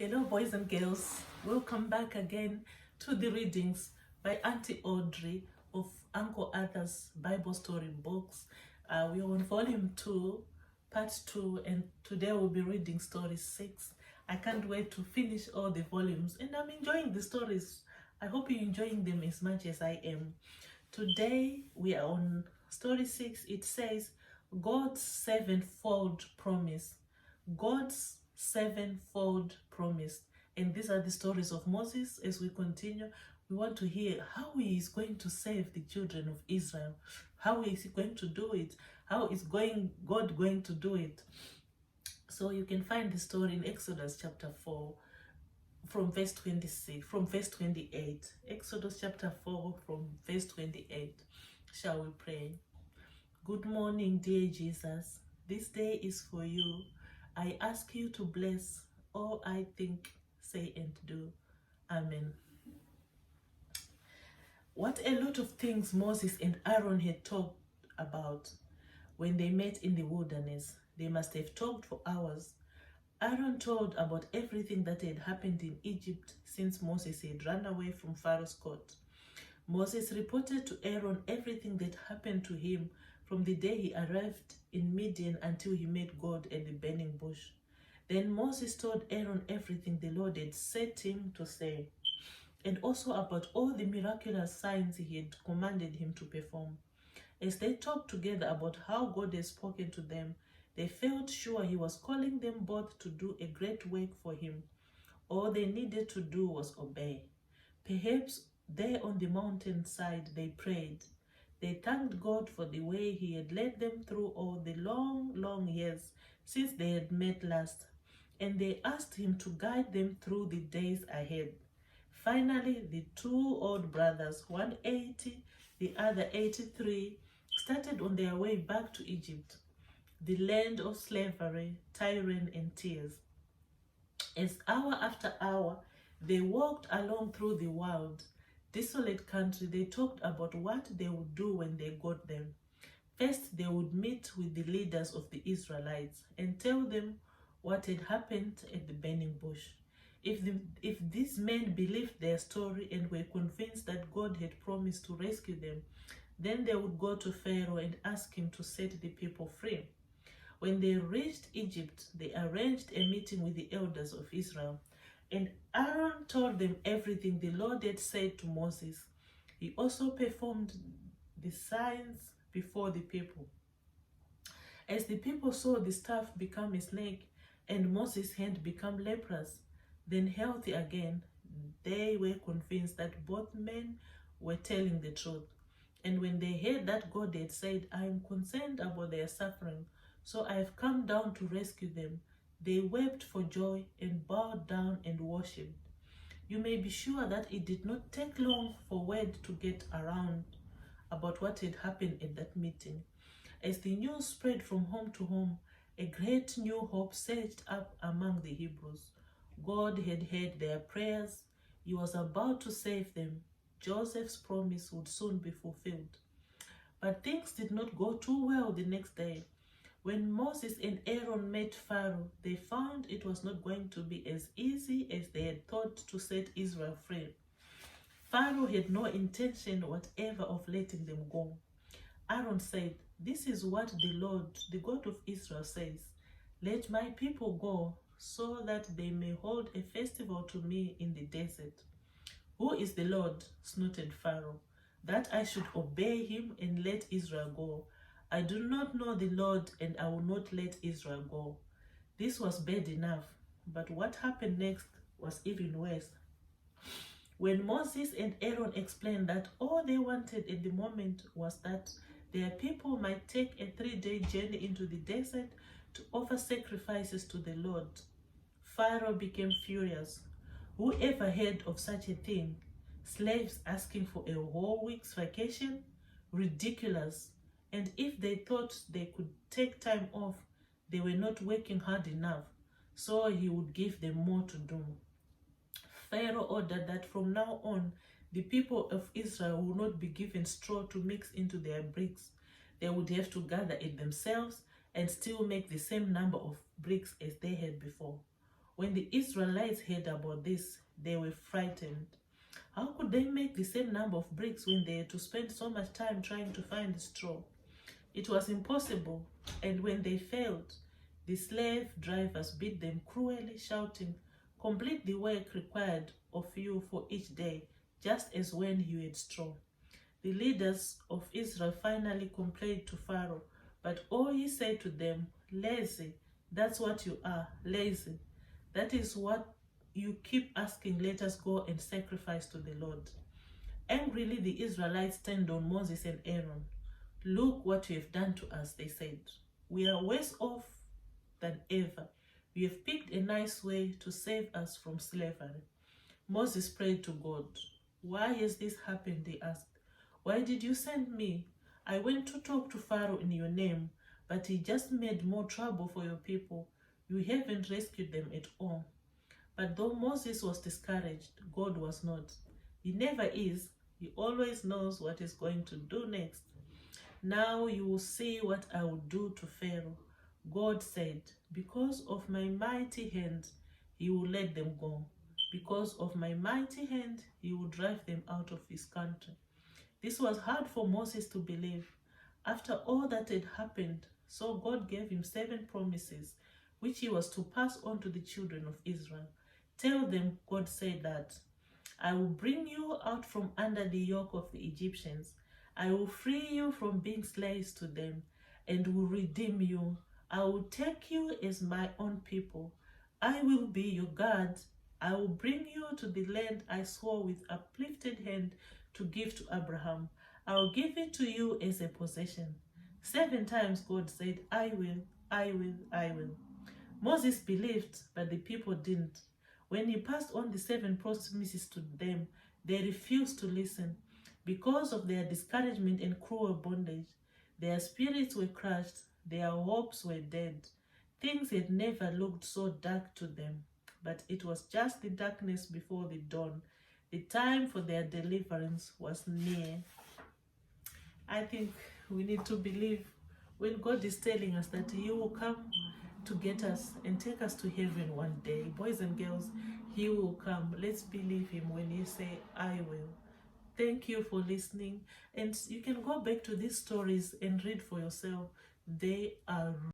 Hello, boys and girls. Welcome back again to the readings by Auntie Audrey of Uncle Arthur's Bible Story Books. We are on volume 2, part 2, and today we'll be reading story 6. I can't wait to finish all the volumes, and I'm enjoying the stories. I hope you're enjoying them as much as I am. Today we are on story 6. It says, God's sevenfold promise. God's sevenfold promise. And these are the stories of Moses. As we continue, we want to hear how he is going to save the children of Israel. How is he going to do it? How is God going to do it? So you can find the story in Exodus chapter 4 from verse 26, from verse 28. Exodus chapter 4 from verse 28. Shall we pray? Good morning, dear Jesus. This day is for you. I ask you to bless all I think, say, and do. Amen. What a lot of things Moses and Aaron had talked about when they met in the wilderness. They must have talked for hours. Aaron told about everything that had happened in Egypt since Moses had run away from Pharaoh's court. Moses reported to Aaron everything that happened to him from the day he arrived in Midian until he met God at the burning bush. Then Moses told Aaron everything the Lord had set him to say, and also about all the miraculous signs he had commanded him to perform. As they talked together about how God had spoken to them, they felt sure he was calling them both to do a great work for him. All they needed to do was obey. Perhaps there on the mountainside they prayed. They thanked God for the way he had led them through all the long years since they had met last, and they asked him to guide them through the days ahead. Finally, the two old brothers, one 80, the other 83, started on their way back to Egypt, the land of slavery, tyranny, and tears. As hour after hour they walked along through the wild, desolate country, they talked about what they would do when they got there. First, they would meet with the leaders of the Israelites and tell them what had happened at the burning bush. If these men believed their story and were convinced that God had promised to rescue them, then they would go to Pharaoh and ask him to set the people free. When they reached Egypt, they arranged a meeting with the elders of Israel, and Aaron told them everything the Lord had said to Moses. He also performed the signs before the people. As the people saw the staff become a snake and Moses' hand become leprous, then healthy again, they were convinced that both men were telling the truth. And when they heard that God had said, I am concerned about their suffering, so I have come down to rescue them, they wept for joy and bowed down and worshipped. You may be sure that it did not take long for word to get around about what had happened at that meeting. As the news spread from home to home, a great new hope surged up among the Hebrews. God had heard their prayers. He was about to save them. Joseph's promise would soon be fulfilled. But things did not go too well the next day. When Moses and Aaron met Pharaoh, they found it was not going to be as easy as they had thought to set Israel free. Pharaoh had no intention whatever of letting them go. Aaron said, This is what the Lord, the God of Israel, says. Let my people go, so that they may hold a festival to me in the desert. Who is the Lord? Snorted Pharaoh, that I should obey him and let Israel go. I do not know the Lord, and I will not let Israel go. This was bad enough, but what happened next was even worse. When Moses and Aaron explained that all they wanted at the moment was that their people might take a 3-day journey into the desert to offer sacrifices to the Lord, Pharaoh became furious. Who ever heard of such a thing? Slaves asking for a whole week's vacation? Ridiculous. And if they thought they could take time off, they were not working hard enough, so he would give them more to do. Pharaoh ordered that from now on, the people of Israel would not be given straw to mix into their bricks. They would have to gather it themselves and still make the same number of bricks as they had before. When the Israelites heard about this, they were frightened. How could they make the same number of bricks when they had to spend so much time trying to find straw? It was impossible, and when they failed, the slave drivers beat them cruelly, shouting, "Complete the work required of you for each day, just as when you had straw." The leaders of Israel finally complained to Pharaoh, but all he said to them, "Lazy, that's what you are, lazy. That is what you keep asking, let us go and sacrifice to the Lord." Angrily, the Israelites turned on Moses and Aaron. "Look what you have done to us," they said. "We are worse off than ever. You have picked a nice way to save us from slavery." Moses prayed to God. "Why has this happened?" he asked. "Why did you send me? I went to talk to Pharaoh in your name, but he just made more trouble for your people. You haven't rescued them at all." But though Moses was discouraged, God was not. He never is. He always knows what he's going to do next. "Now you will see what I will do to Pharaoh," God said. "Because of my mighty hand, he will let them go. Because of my mighty hand, he will drive them out of his country." This was hard for Moses to believe. After all that had happened, so God gave him 7 promises, which he was to pass on to the children of Israel. "Tell them," God said, "that I will bring you out from under the yoke of the Egyptians. I will free you from being slaves to them and will redeem you. I will take you as my own people. I will be your God. I will bring you to the land I swore with uplifted hand to give to Abraham. I will give it to you as a possession." 7 times God said, "I will, I will, I will." Moses believed, but the people didn't. When he passed on the 7 promises to them, they refused to listen. Because of their discouragement and cruel bondage, their spirits were crushed, their hopes were dead. Things had never looked so dark to them, but it was just the darkness before the dawn. The time for their deliverance was near. I think we need to believe when God is telling us that he will come to get us and take us to heaven one day. Boys and girls, he will come. Let's believe him when he say, "I will." Thank you for listening, and you can go back to these stories and read for yourself. They are